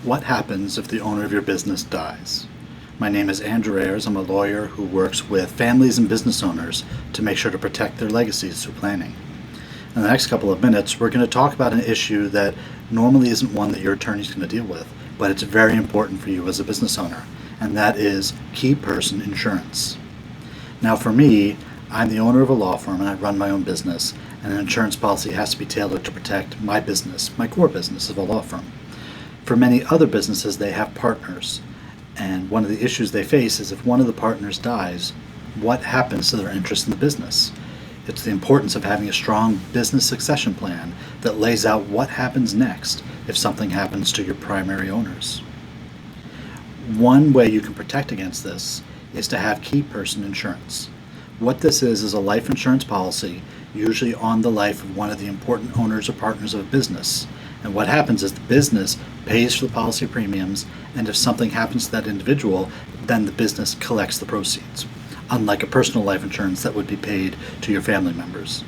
What happens if the owner of your business dies? My name is Andrew Ayers. I'm a lawyer who works with families and business owners to make sure to protect their legacies through planning. In the next couple of minutes, we're going to talk about an issue that normally isn't one that your attorney is going to deal with, but it's very important for you as a business owner, and that is key person insurance. Now for me, I'm the owner of a law firm and I run my own business, and an insurance policy has to be tailored to protect my business, my core business of a law firm. For many other businesses, they have partners, and one of the issues they face is if one of the partners dies, what happens to their interest in the business? It's the importance of having a strong business succession plan that lays out what happens next if something happens to your primary owners. One way you can protect against this is to have key person insurance. What this is a life insurance policy, usually on the life of one of the important owners or partners of a business. And what happens is the business pays for the policy premiums, and if something happens to that individual, then the business collects the proceeds, unlike a personal life insurance that would be paid to your family members.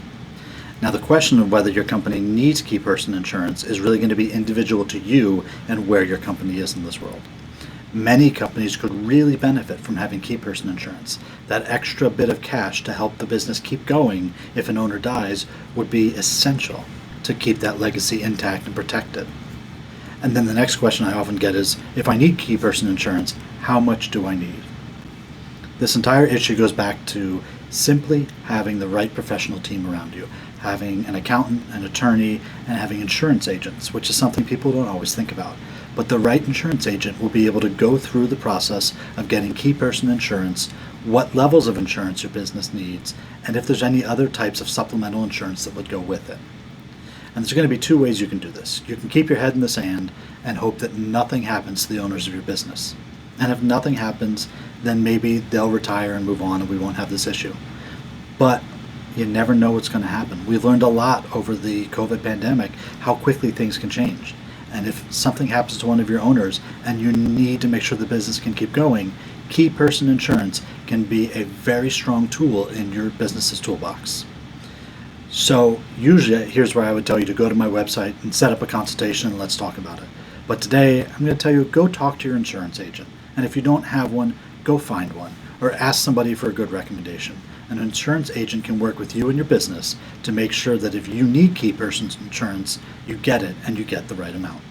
Now, the question of whether your company needs key person insurance is really going to be individual to you and where your company is in this world. Many companies could really benefit from having key person insurance. That extra bit of cash to help the business keep going if an owner dies would be essential to keep that legacy intact and protected. And then the next question I often get is, if I need key person insurance, how much do I need? This entire issue goes back to simply having the right professional team around you, having an accountant, an attorney, and having insurance agents, which is something people don't always think about. But the right insurance agent will be able to go through the process of getting key person insurance, what levels of insurance your business needs, and if there's any other types of supplemental insurance that would go with it. And there's going to be two ways you can do this. You can keep your head in the sand and hope that nothing happens to the owners of your business. And if nothing happens, then maybe they'll retire and move on and we won't have this issue. But you never know what's going to happen. We've learned a lot over the COVID pandemic how quickly things can change. And if something happens to one of your owners and you need to make sure the business can keep going, key person insurance can be a very strong tool in your business's toolbox. So usually here's where I would tell you to go to my website and set up a consultation and let's talk about it. But today I'm going to tell you, go talk to your insurance agent. And if you don't have one, go find one or ask somebody for a good recommendation. An insurance agent can work with you and your business to make sure that if you need key person insurance, you get it and you get the right amount.